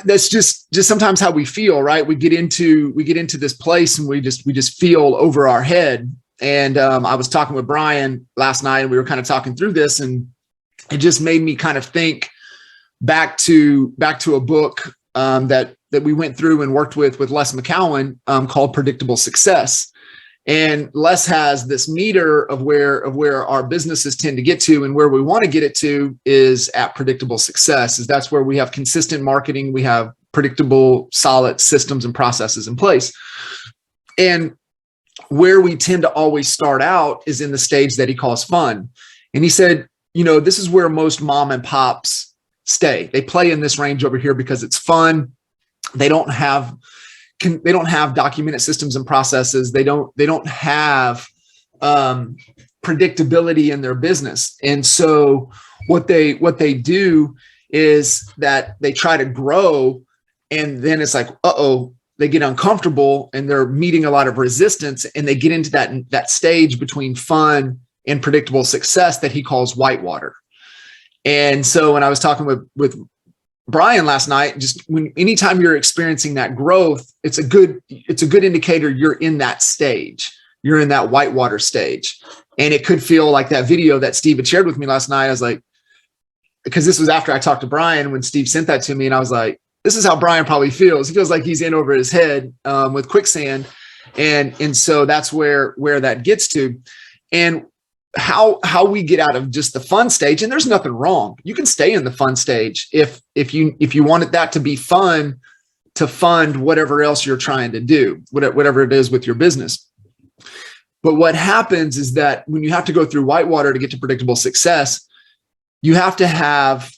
that's just sometimes how we feel, right? We get into this place and we just feel over our head. And I was talking with Brian last night and we were kind of talking through this, and it just made me kind of think back to a book that we went through and worked with Les McCowan called Predictable Success. And Les has this meter of where our businesses tend to get to, and where we want to get it to is at predictable success. Is that's where we have consistent marketing, we have predictable, solid systems and processes in place. And where we tend to always start out is in the stage that he calls fun. And he said, this is where most mom and pops stay. They play in this range over here because it's fun. They don't have documented systems and processes. They don't have predictability in their business. And so what they do is that they try to grow, and then it's like, they get uncomfortable and they're meeting a lot of resistance, and they get into that stage between fun and predictable success that he calls whitewater. And so when I was talking with Brian last night, just anytime you're experiencing that growth, it's a good indicator you're in that stage. You're in that whitewater stage. And it could feel like that video that Steve had shared with me last night. I was like, because this was after I talked to Brian when Steve sent that to me, and I was like, this is how Brian probably feels. He feels like he's in over his head with quicksand. And so that's where that gets to. And how we get out of just the fun stage, and there's nothing wrong. You can stay in the fun stage if you wanted that to be fun to fund whatever else you're trying to do, whatever it is with your business. But what happens is that when you have to go through whitewater to get to predictable success, you have to have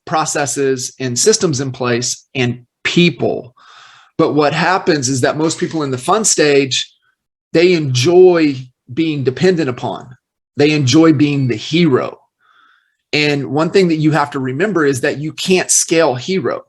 processes and systems in place and people. But what happens is that most people in the fun stage, they enjoy being dependent upon. They enjoy being the hero. And one thing that you have to remember is that you can't scale hero.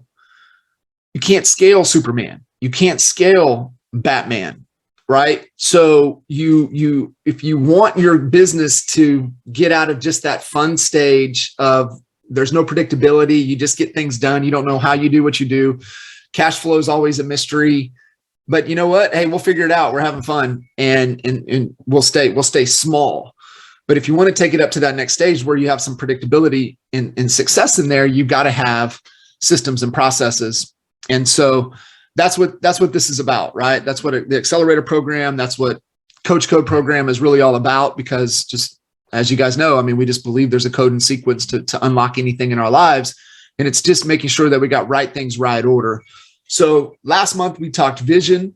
You can't scale Superman. You can't scale Batman, right? So if you want your business to get out of just that fun stage of there's no predictability, you just get things done, you don't know how you do what you do, cash flow is always a mystery. But you know what? Hey, we'll figure it out. We're having fun, and we'll stay small. But if you want to take it up to that next stage where you have some predictability and success in there, you've got to have systems and processes. And so that's what this is about, right? That's what the Accelerator program, that's what Coach Code program is really all about. Because just as you guys know, I mean, we just believe there's a code and sequence to unlock anything in our lives, and it's just making sure that we got right things, right order. So last month we talked vision,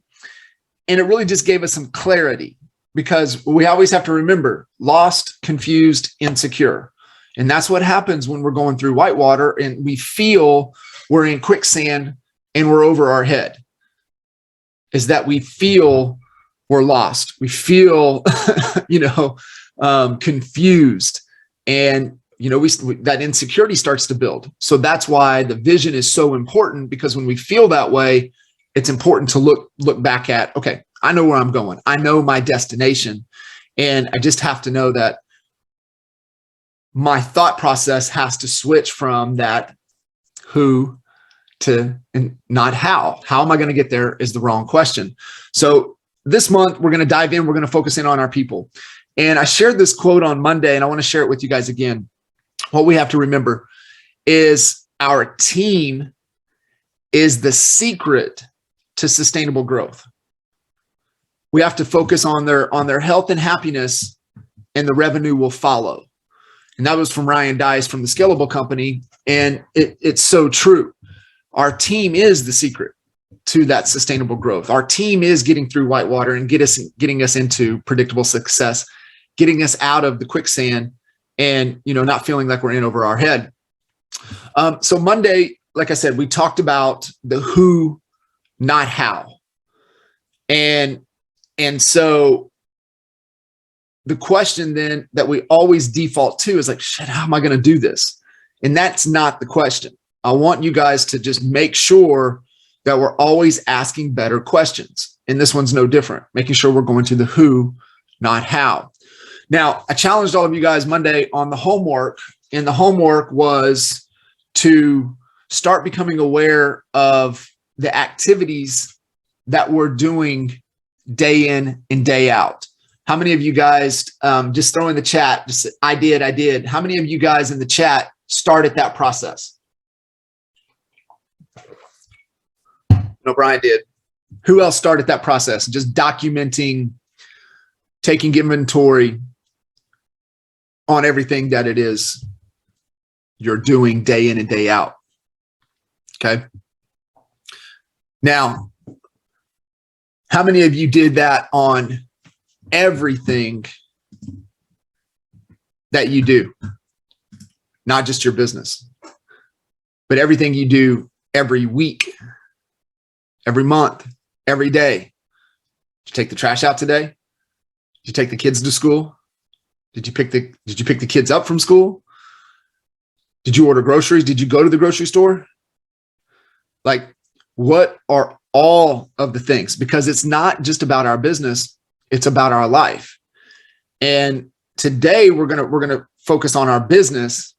and it really just gave us some clarity, because we always have to remember lost, confused, insecure. And that's what happens when we're going through whitewater and we feel we're in quicksand and we're over our head, is that we feel we're lost. We feel, confused, and that insecurity starts to build. So that's why the vision is so important, because when we feel that way, it's important to look back at, okay, I know where I'm going. I know my destination. And I just have to know that my thought process has to switch from that who to and not how. How am I going to get there is the wrong question. So this month, we're going to dive in. We're going to focus in on our people. And I shared this quote on Monday, and I want to share it with you guys again. What we have to remember is our team is the secret to sustainable growth. We have to focus on their health and happiness, and the revenue will follow. And that was from Ryan Dice from the Scalable Company. And it's so true. Our team is the secret to that sustainable growth. Our team is getting through whitewater and getting us into predictable success, getting us out of the quicksand, and not feeling like we're in over our head. So Monday, like I said, we talked about the who, not how. And so the question then that we always default to is like, shit, how am I going to do this? And that's not the question. I want you guys to just make sure that we're always asking better questions. And this one's no different, making sure we're going to the who, not how. Now, I challenged all of you guys Monday on the homework, and the homework was to start becoming aware of the activities that we're doing day in and day out. How many of you guys, just throw in the chat, just I did. How many of you guys in the chat started that process? No, Brian did. Who else started that process? Just documenting, taking inventory on everything that it is you're doing day in and day out. Okay. Now, how many of you did that on everything that you do? Not just your business, but everything you do every week, every month, every day. Did you take the trash out today? Did you take the kids to school? Did you pick the kids up from school? Did you order groceries? Did you go to the grocery store? Like, what are all of the things? Because it's not just about our business, it's about our life. And today we're gonna focus on our business,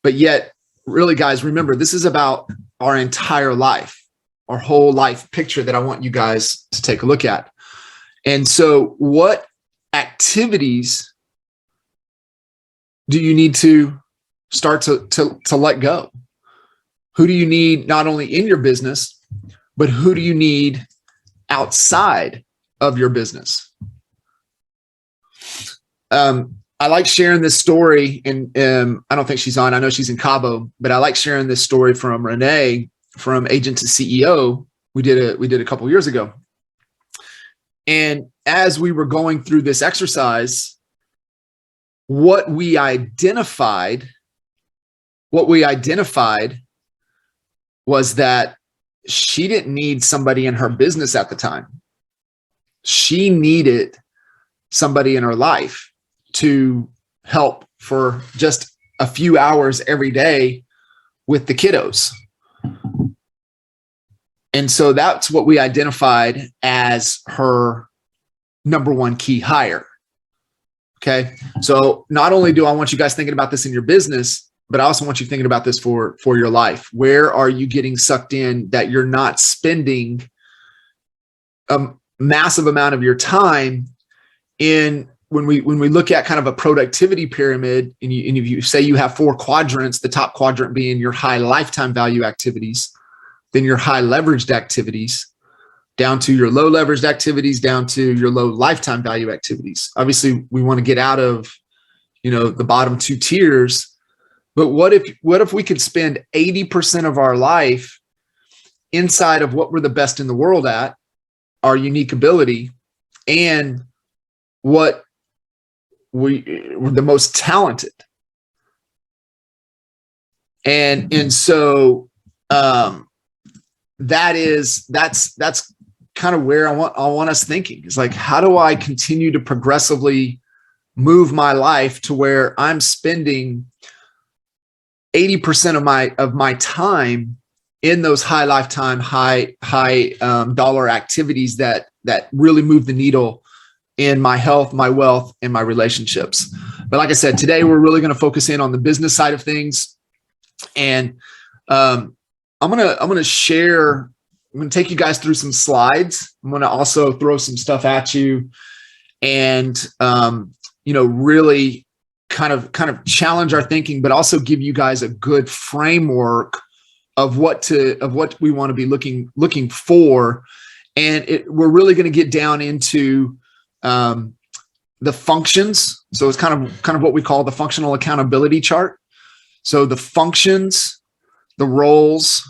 but yet, really, guys, remember, this is about our entire life, our whole life picture that I want you guys to take a look at. And so, what activities do you need to start to let go? Who do you need not only in your business, but who do you need outside of your business? I like sharing this story, and I don't think she's on. I know she's in Cabo, but I like sharing this story from Renee from Agent to CEO. We did a couple years ago. And as we were going through this exercise, what we identified was that she didn't need somebody in her business at the time. She needed somebody in her life to help for just a few hours every day with the kiddos. And so that's what we identified as her number one key hire. Okay. So not only do I want you guys thinking about this in your business, but I also want you thinking about this for your life. Where are you getting sucked in that you're not spending a massive amount of your time in? When we look at kind of a productivity pyramid, and you say you have 4 quadrants, the top quadrant being your high lifetime value activities, then your high leveraged activities, down to your low leveraged activities, down to your low lifetime value activities. Obviously, we want to get out of, the bottom 2 tiers. But what if we could spend 80% of our life inside of what we're the best in the world at, our unique ability, and what we're the most talented. And so that's kind of where I want us thinking. It's like, how do I continue to progressively move my life to where I'm spending 80% of my time in those high lifetime, high dollar activities that really move the needle in my health, my wealth, and my relationships. But like I said, today we're really going to focus in on the business side of things. And I'm gonna share. I'm gonna take you guys through some slides. I'm gonna also throw some stuff at you, and really kind of challenge our thinking, but also give you guys a good framework of what we want to be looking for. And we're really going to get down into the functions. So it's kind of what we call the functional accountability chart. So the functions, the roles,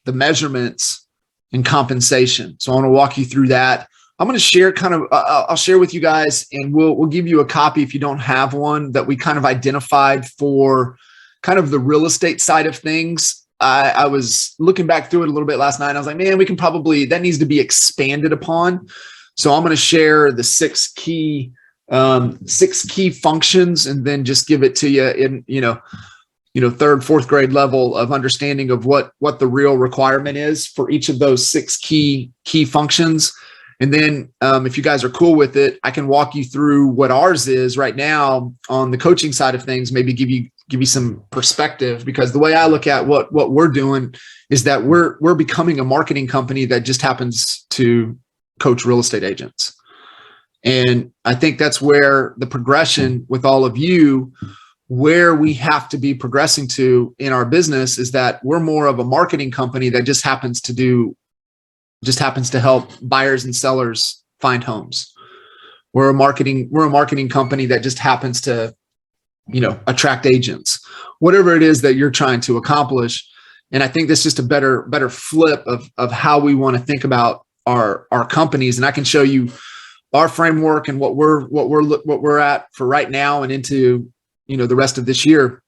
the measurements, and compensation. So I want to walk you through that. I'm going to share I'll share with you guys, and we'll give you a copy if you don't have one, that we kind of identified for kind of the real estate side of things. I was looking back through it a little bit last night. I was like, man, that needs to be expanded upon. So I'm going to share the 6 key functions, and then just give it to you in, 3rd, 4th grade level of understanding of what the real requirement is for each of those 6 key functions. And then if you guys are cool with it, I can walk you through what ours is right now on the coaching side of things, maybe give you give you some perspective, because the way I look at what we're doing is that we're becoming a marketing company that just happens to coach real estate agents. And I think that's where the progression with all of you, where we have to be progressing to in our business, is that we're more of a marketing company that just happens to help buyers and sellers find homes. We're a marketing company that just happens to, attract agents, whatever it is that you're trying to accomplish. And I think that's just a better flip of how we want to think about our companies. And I can show you our framework and what we're at for right now and into, the rest of this year.